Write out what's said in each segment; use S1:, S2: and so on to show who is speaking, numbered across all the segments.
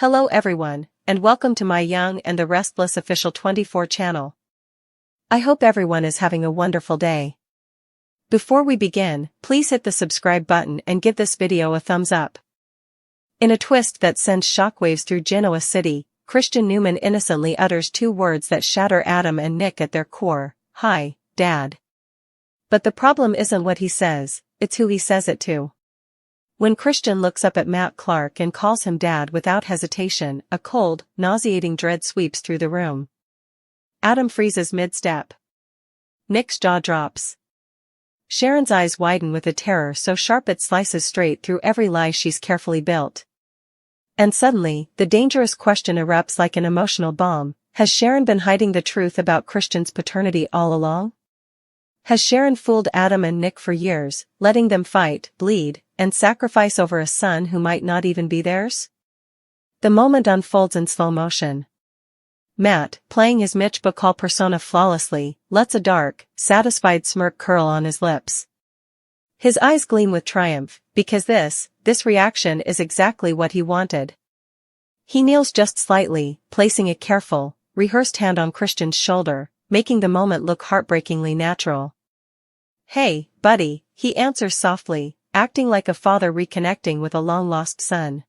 S1: Hello everyone, and welcome to my Young and the Restless Official 24 channel. I hope everyone is having a wonderful day. Before we begin, please hit the subscribe button and give this video a thumbs up. In a twist that sends shockwaves through Genoa City, Christian Newman innocently utters two words that shatter Adam and Nick at their core: "Hi, Dad." But the problem isn't what he says, it's who he says it to. When Christian looks up at Matt Clark and calls him Dad without hesitation, a cold, nauseating dread sweeps through the room. Adam freezes mid-step. Nick's jaw drops. Sharon's eyes widen with a terror so sharp it slices straight through every lie she's carefully built. And suddenly, the dangerous question erupts like an emotional bomb: has Sharon been hiding the truth about Christian's paternity all along? Has Sharon fooled Adam and Nick for years, letting them fight, bleed, and sacrifice over a son who might not even be theirs? The moment unfolds in slow motion. Matt, playing his Mitch Bacall persona flawlessly, lets a dark, satisfied smirk curl on his lips. His eyes gleam with triumph, because this reaction is exactly what he wanted. He kneels just slightly, placing a careful, rehearsed hand on Christian's shoulder, making the moment look heartbreakingly natural. "Hey, buddy," he answers softly, acting like a father reconnecting with a long-lost son.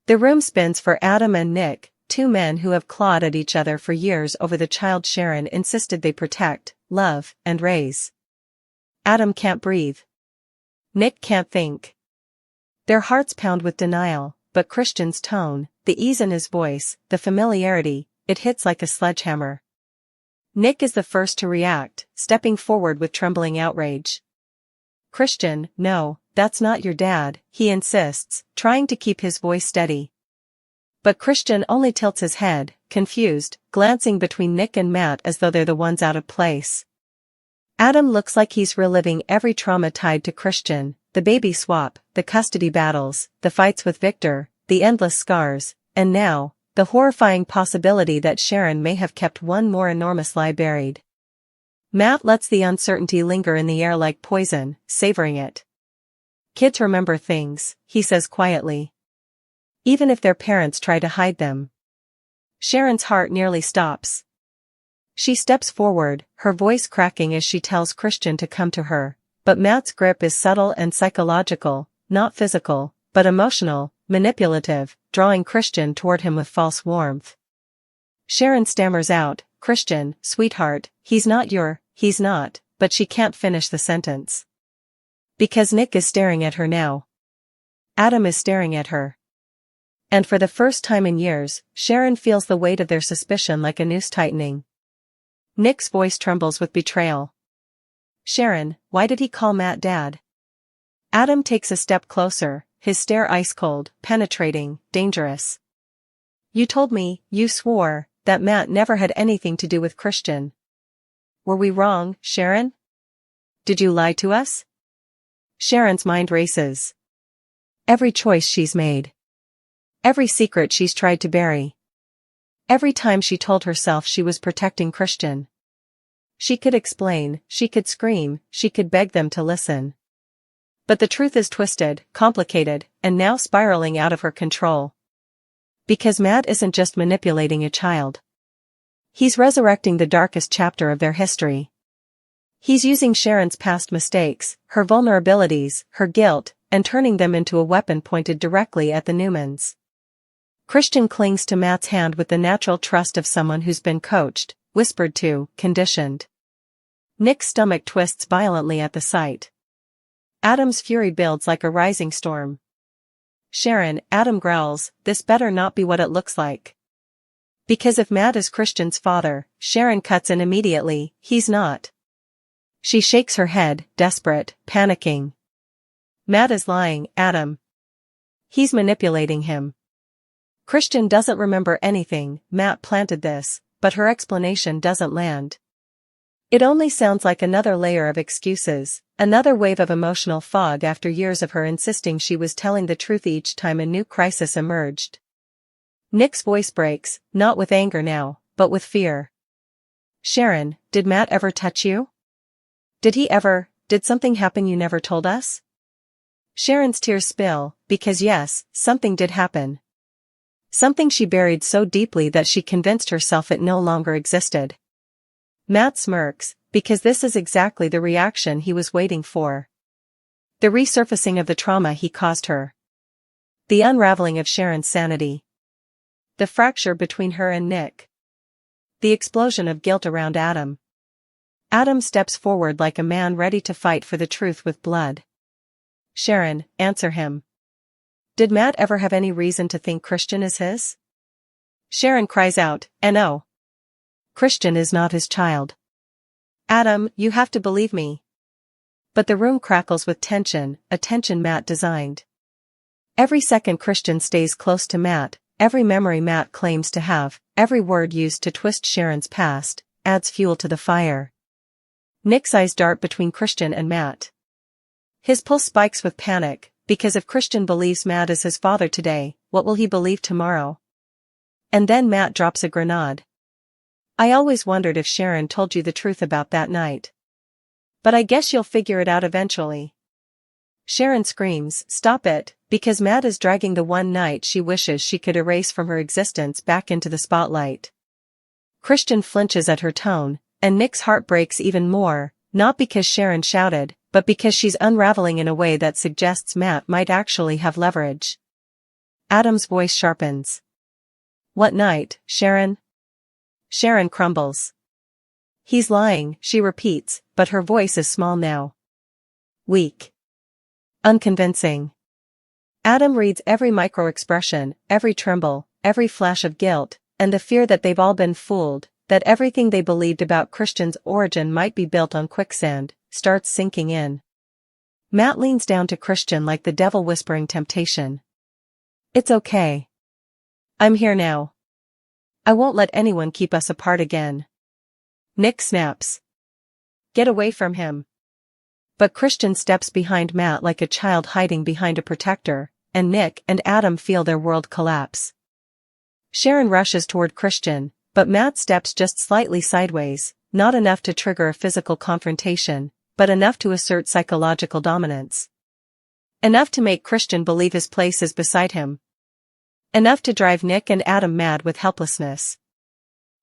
S1: The room spins for Adam and Nick, two men who have clawed at each other for years over the child Sharon insisted they protect, love, and raise. Adam can't breathe. Nick can't think. Their hearts pound with denial, but Christian's tone, the ease in his voice, the familiarity, it hits like a sledgehammer. Nick is the first to react, stepping forward with trembling outrage. "Christian, no, that's not your dad," he insists, trying to keep his voice steady. But Christian only tilts his head, confused, glancing between Nick and Matt as though they're the ones out of place. Adam looks like he's reliving every trauma tied to Christian: the baby swap, the custody battles, the fights with Victor, the endless scars, and now, the horrifying possibility that Sharon may have kept one more enormous lie buried. Matt lets the uncertainty linger in the air like poison, savoring it. "Kids remember things," he says quietly. "Even if their parents try to hide them." Sharon's heart nearly stops. She steps forward, her voice cracking as she tells Christian to come to her, but Matt's grip is subtle and psychological, not physical, but emotional, manipulative, drawing Christian toward him with false warmth. Sharon stammers out, "Christian, sweetheart, he's not," but she can't finish the sentence. Because Nick is staring at her now. Adam is staring at her. And for the first time in years, Sharon feels the weight of their suspicion like a noose tightening. Nick's voice trembles with betrayal. "Sharon, why did he call Matt Dad?" Adam takes a step closer, his stare ice-cold, penetrating, dangerous. "You told me, you swore, that Matt never had anything to do with Christian. Were we wrong, Sharon? Did you lie to us?" Sharon's mind races. Every choice she's made. Every secret she's tried to bury. Every time she told herself she was protecting Christian. She could explain, she could scream, she could beg them to listen. But the truth is twisted, complicated, and now spiraling out of her control. Because Matt isn't just manipulating a child. He's resurrecting the darkest chapter of their history. He's using Sharon's past mistakes, her vulnerabilities, her guilt, and turning them into a weapon pointed directly at the Newmans. Christian clings to Matt's hand with the natural trust of someone who's been coached, whispered to, conditioned. Nick's stomach twists violently at the sight. Adam's fury builds like a rising storm. "Sharon," Adam growls, "this better not be what it looks like." Because if Matt is Christian's father, Sharon cuts in immediately, "He's not." She shakes her head, desperate, panicking. "Matt is lying, Adam. He's manipulating him. Christian doesn't remember anything, Matt planted this," but her explanation doesn't land. It only sounds like another layer of excuses, another wave of emotional fog after years of her insisting she was telling the truth each time a new crisis emerged. Nick's voice breaks, not with anger now, but with fear. "Sharon, did Matt ever touch you? Did something happen you never told us?" Sharon's tears spill, because yes, something did happen. Something she buried so deeply that she convinced herself it no longer existed. Matt smirks, because this is exactly the reaction he was waiting for. The resurfacing of the trauma he caused her. The unraveling of Sharon's sanity. The fracture between her and Nick. The explosion of guilt around Adam. Adam steps forward like a man ready to fight for the truth with blood. Sharon, answer him. Did Matt ever have any reason to think Christian is his? Sharon cries out, no. Christian is not his child. Adam, you have to believe me. But the room crackles with tension, a tension Matt designed. Every second Christian stays close to Matt, every memory Matt claims to have, every word used to twist Sharon's past, adds fuel to the fire. Nick's eyes dart between Christian and Matt. His pulse spikes with panic, because if Christian believes Matt is his father today, what will he believe tomorrow? And then Matt drops a grenade. I always wondered if Sharon told you the truth about that night. But I guess you'll figure it out eventually. Sharon screams, stop it, because Matt is dragging the one night she wishes she could erase from her existence back into the spotlight. Christian flinches at her tone, and Nick's heart breaks even more, not because Sharon shouted, but because she's unraveling in a way that suggests Matt might actually have leverage. Adam's voice sharpens. What night, Sharon? Sharon crumbles. He's lying, she repeats, but her voice is small now. Weak. Unconvincing. Adam reads every micro-expression, every tremble, every flash of guilt, and the fear that they've all been fooled, that everything they believed about Christian's origin might be built on quicksand, starts sinking in. Matt leans down to Christian like the devil whispering temptation. It's okay. I'm here now. I won't let anyone keep us apart again. Nick snaps. Get away from him. But Christian steps behind Matt like a child hiding behind a protector, and Nick and Adam feel their world collapse. Sharon rushes toward Christian, but Matt steps just slightly sideways, not enough to trigger a physical confrontation, but enough to assert psychological dominance. Enough to make Christian believe his place is beside him. Enough to drive Nick and Adam mad with helplessness.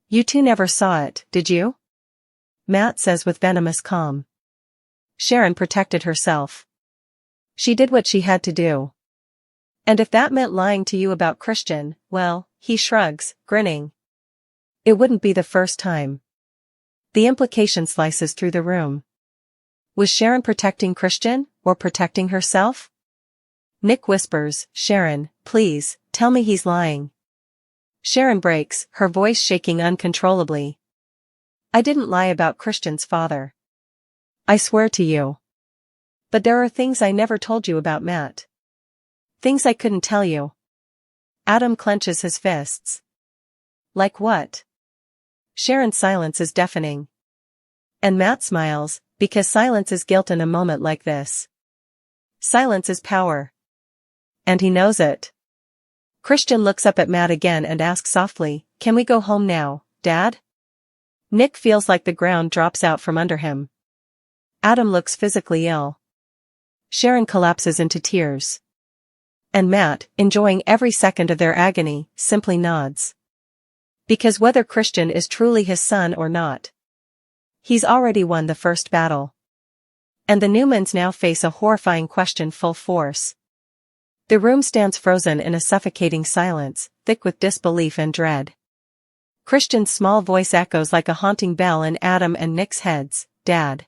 S1: You two never saw it, did you? Matt says with venomous calm. Sharon protected herself. She did what she had to do. And if that meant lying to you about Christian, well, he shrugs, grinning. It wouldn't be the first time. The implication slices through the room. Was Sharon protecting Christian, or protecting herself? Nick whispers, Sharon, please, tell me he's lying. Sharon breaks, her voice shaking uncontrollably. I didn't lie about Christian's father. I swear to you. But there are things I never told you about Matt. Things I couldn't tell you. Adam clenches his fists. Like what? Sharon's silence is deafening. And Matt smiles, because silence is guilt in a moment like this. Silence is power. And he knows it. Christian looks up at Matt again and asks softly, can we go home now, Dad? Nick feels like the ground drops out from under him. Adam looks physically ill. Sharon collapses into tears. And Matt, enjoying every second of their agony, simply nods. Because whether Christian is truly his son or not, he's already won the first battle. And the Newmans now face a horrifying question full force. The room stands frozen in a suffocating silence, thick with disbelief and dread. Christian's small voice echoes like a haunting bell in Adam and Nick's heads, Dad.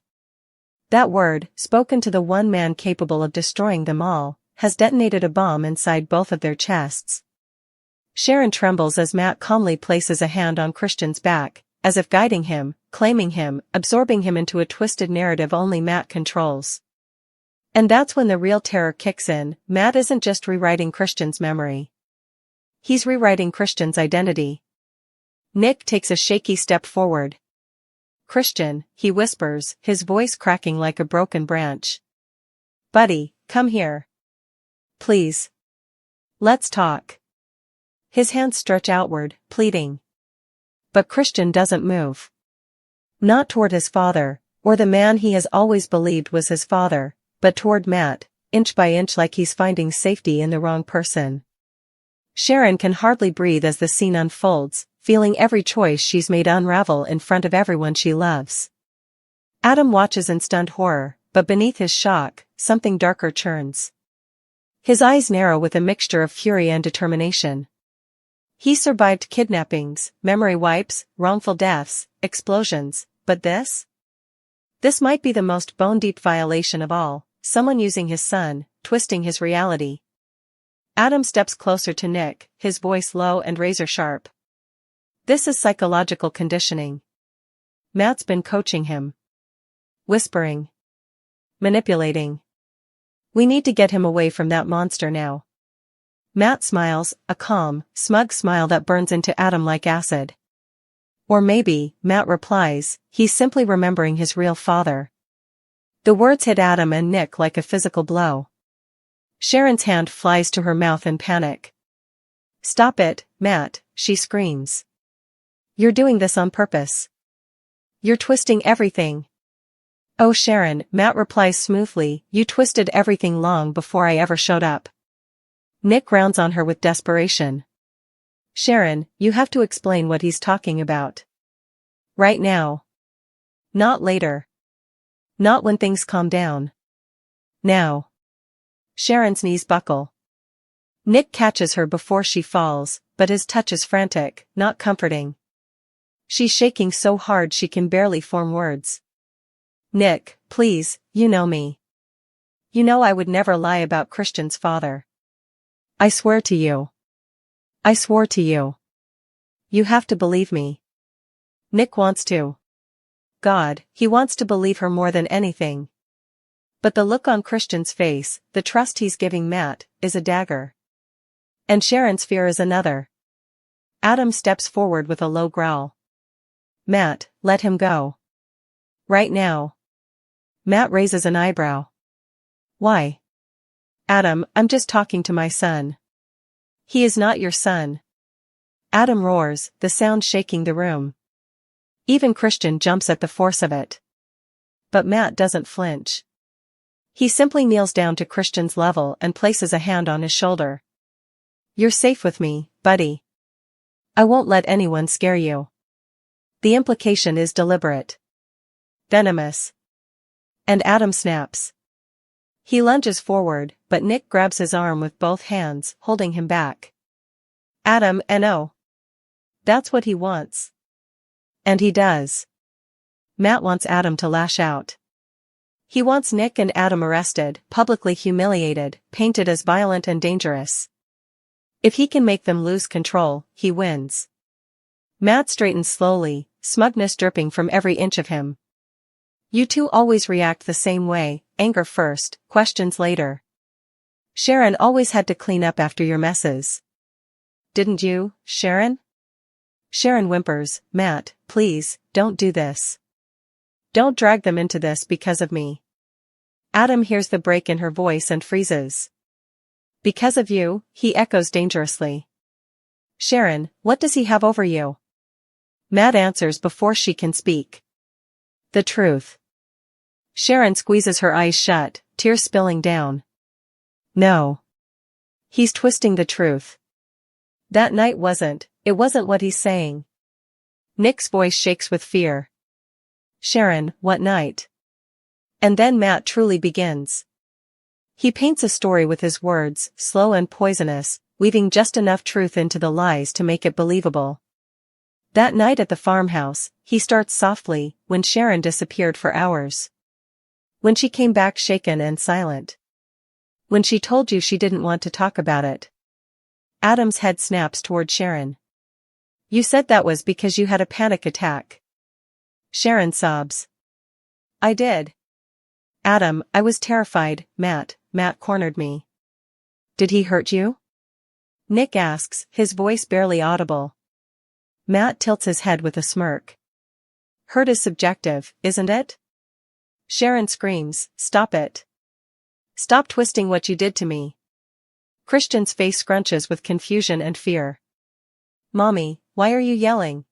S1: That word, spoken to the one man capable of destroying them all, has detonated a bomb inside both of their chests. Sharon trembles as Matt calmly places a hand on Christian's back, as if guiding him, claiming him, absorbing him into a twisted narrative only Matt controls. And that's when the real terror kicks in. Matt isn't just rewriting Christian's memory. He's rewriting Christian's identity. Nick takes a shaky step forward. Christian, he whispers, his voice cracking like a broken branch. Buddy, come here. Please. Let's talk. His hands stretch outward, pleading. But Christian doesn't move. Not toward his father, or the man he has always believed was his father, but toward Matt, inch by inch like he's finding safety in the wrong person. Sharon can hardly breathe as the scene unfolds, feeling every choice she's made unravel in front of everyone she loves. Adam watches in stunned horror, but beneath his shock, something darker churns. His eyes narrow with a mixture of fury and determination. He survived kidnappings, memory wipes, wrongful deaths, explosions, but this? This might be the most bone-deep violation of all, someone using his son, twisting his reality. Adam steps closer to Nick, his voice low and razor-sharp. This is psychological conditioning. Matt's been coaching him. Whispering. Manipulating. We need to get him away from that monster now. Matt smiles, a calm, smug smile that burns into Adam like acid. Or maybe, Matt replies, he's simply remembering his real father. The words hit Adam and Nick like a physical blow. Sharon's hand flies to her mouth in panic. Stop it, Matt, she screams. You're doing this on purpose. You're twisting everything. Oh Sharon, Matt replies smoothly, you twisted everything long before I ever showed up. Nick rounds on her with desperation. Sharon, you have to explain what he's talking about. Right now. Not later. Not when things calm down. Now. Sharon's knees buckle. Nick catches her before she falls, but his touch is frantic, not comforting. She's shaking so hard she can barely form words. Nick, please, you know me. You know I would never lie about Christian's father. I swear to you. I swore to you. You have to believe me. Nick wants to. God, he wants to believe her more than anything. But the look on Christian's face, the trust he's giving Matt, is a dagger. And Sharon's fear is another. Adam steps forward with a low growl. Matt, let him go. Right now. Matt raises an eyebrow. Why? Adam, I'm just talking to my son. He is not your son. Adam roars, the sound shaking the room. Even Christian jumps at the force of it. But Matt doesn't flinch. He simply kneels down to Christian's level and places a hand on his shoulder. You're safe with me, buddy. I won't let anyone scare you. The implication is deliberate. Venomous. And Adam snaps. He lunges forward, but Nick grabs his arm with both hands, holding him back. Adam, no. That's what he wants. And he does. Matt wants Adam to lash out. He wants Nick and Adam arrested, publicly humiliated, painted as violent and dangerous. If he can make them lose control, he wins. Matt straightens slowly, smugness dripping from every inch of him. You two always react the same way, anger first, questions later. Sharon always had to clean up after your messes. Didn't you, Sharon? Sharon whimpers, Matt, please, don't do this. Don't drag them into this because of me. Adam hears the break in her voice and freezes. Because of you, he echoes dangerously. Sharon, what does he have over you? Matt answers before she can speak. The truth. Sharon squeezes her eyes shut, tears spilling down. No. He's twisting the truth. That night it wasn't what he's saying. Nick's voice shakes with fear. Sharon, what night? And then Matt truly begins. He paints a story with his words, slow and poisonous, weaving just enough truth into the lies to make it believable. That night at the farmhouse, he starts softly, when Sharon disappeared for hours. When she came back shaken and silent. When she told you she didn't want to talk about it. Adam's head snaps toward Sharon. You said that was because you had a panic attack. Sharon sobs. I did. Adam, I was terrified, Matt cornered me. Did he hurt you? Nick asks, his voice barely audible. Matt tilts his head with a smirk. Hurt is subjective, isn't it? Sharon screams, stop it. Stop twisting what you did to me. Christian's face scrunches with confusion and fear. Mommy, why are you yelling?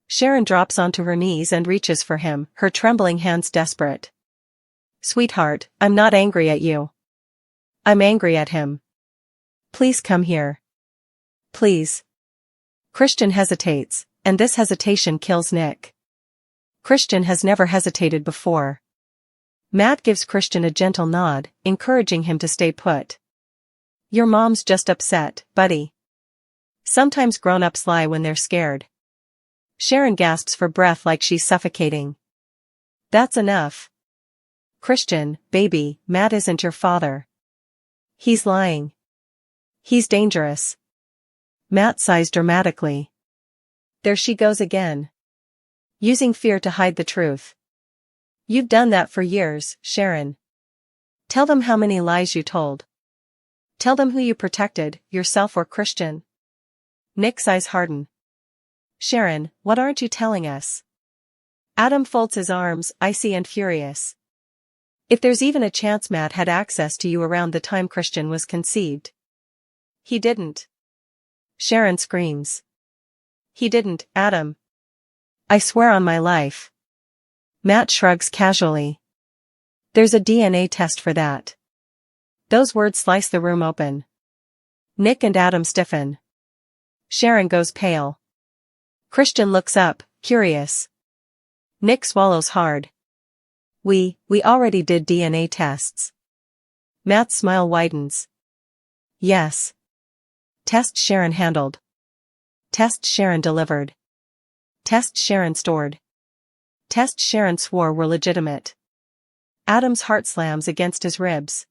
S1: Sharon drops onto her knees and reaches for him, her trembling hands desperate. Sweetheart, I'm not angry at you. I'm angry at him. Please come here. please. Christian hesitates, and this hesitation kills Nick. Christian has never hesitated before. Matt gives Christian a gentle nod, encouraging him to stay put. Your mom's just upset, buddy. Sometimes grown-ups lie when they're scared. Sharon gasps for breath like she's suffocating. That's enough. Christian, baby, Matt isn't your father. He's lying. He's dangerous. Matt sighs dramatically. There she goes again. Using fear to hide the truth. You've done that for years, Sharon. Tell them how many lies you told. Tell them who you protected, yourself or Christian. Nick's eyes harden. Sharon, what aren't you telling us? Adam folds his arms, icy and furious. If there's even a chance Matt had access to you around the time Christian was conceived. He didn't. Sharon screams. He didn't, Adam. I swear on my life. Matt shrugs casually. There's a DNA test for that. Those words slice the room open. Nick and Adam stiffen. Sharon goes pale. Christian looks up, curious. Nick swallows hard. We already did DNA tests. Matt's smile widens. Yes. Test Sharon handled. Test Sharon delivered. Test Sharon stored. Test Sharon swore were legitimate. Adam's heart slams against his ribs.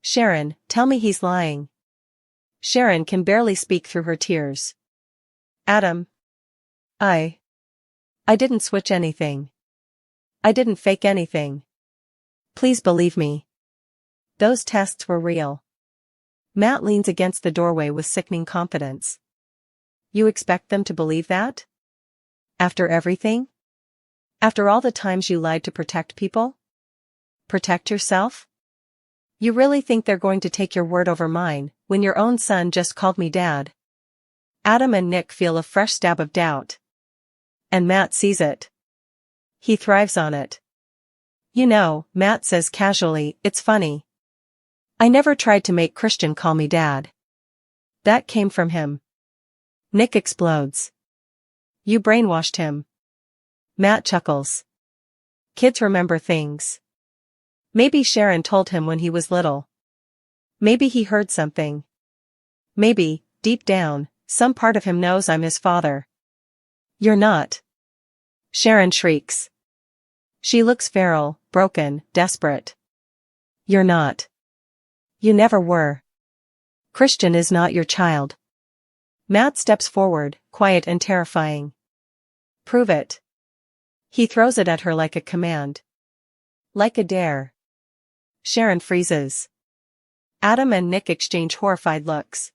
S1: Sharon, tell me he's lying. Sharon can barely speak through her tears. Adam. I didn't switch anything. I didn't fake anything. Please believe me. Those tests were real. Matt leans against the doorway with sickening confidence. You expect them to believe that? After everything? After all the times you lied to protect people? Protect yourself? You really think they're going to take your word over mine, when your own son just called me dad? Adam and Nick feel a fresh stab of doubt. And Matt sees it. He thrives on it. You know, Matt says casually, it's funny. I never tried to make Christian call me dad. That came from him. Nick explodes. You brainwashed him. Matt chuckles. Kids remember things. Maybe Sharon told him when he was little. Maybe he heard something. Maybe, deep down, some part of him knows I'm his father. You're not. Sharon shrieks. She looks feral, broken, desperate. You're not. You never were. Christian is not your child. Matt steps forward, quiet and terrifying. Prove it. He throws it at her like a command. Like a dare. Sharon freezes. Adam and Nick exchange horrified looks.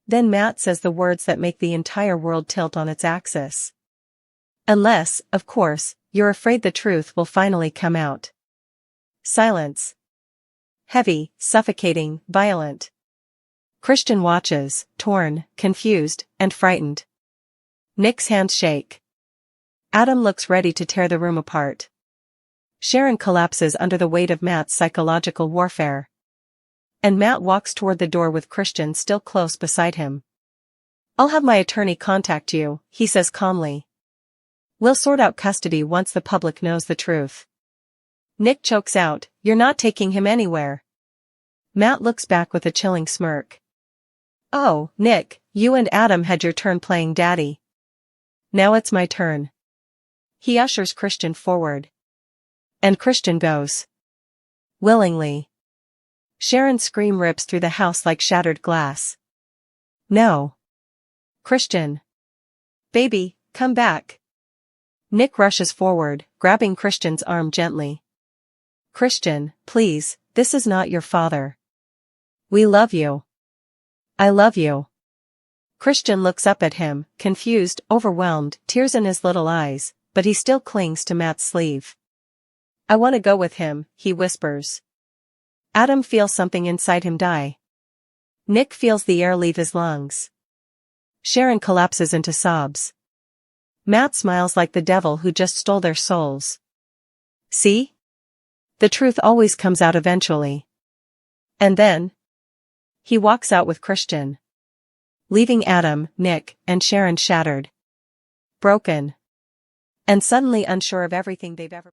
S1: Then Matt says the words that make the entire world tilt on its axis. Unless, of course, you're afraid the truth will finally come out. Silence. Heavy, suffocating, violent. Christian watches, torn, confused, and frightened. Nick's hands shake. Adam looks ready to tear the room apart. Sharon collapses under the weight of Matt's psychological warfare. And Matt walks toward the door with Christian still close beside him. I'll have my attorney contact you, he says calmly. We'll sort out custody once the public knows the truth. Nick chokes out, you're not taking him anywhere. Matt looks back with a chilling smirk. Oh, Nick, you and Adam had your turn playing daddy. Now it's my turn. He ushers Christian forward. And Christian goes. Willingly. Sharon's scream rips through the house like shattered glass. No. Christian. Baby, come back. Nick rushes forward, grabbing Christian's arm gently. Christian, please, this is not your father. We love you. I love you. Christian looks up at him, confused, overwhelmed, tears in his little eyes, but he still clings to Matt's sleeve. I want to go with him, he whispers. Adam feels something inside him die. Nick feels the air leave his lungs. Sharon collapses into sobs. Matt smiles like the devil who just stole their souls. See? The truth always comes out eventually. And then? He walks out with Christian. leaving Adam, Nick, and Sharon shattered, broken, and suddenly unsure of everything they've ever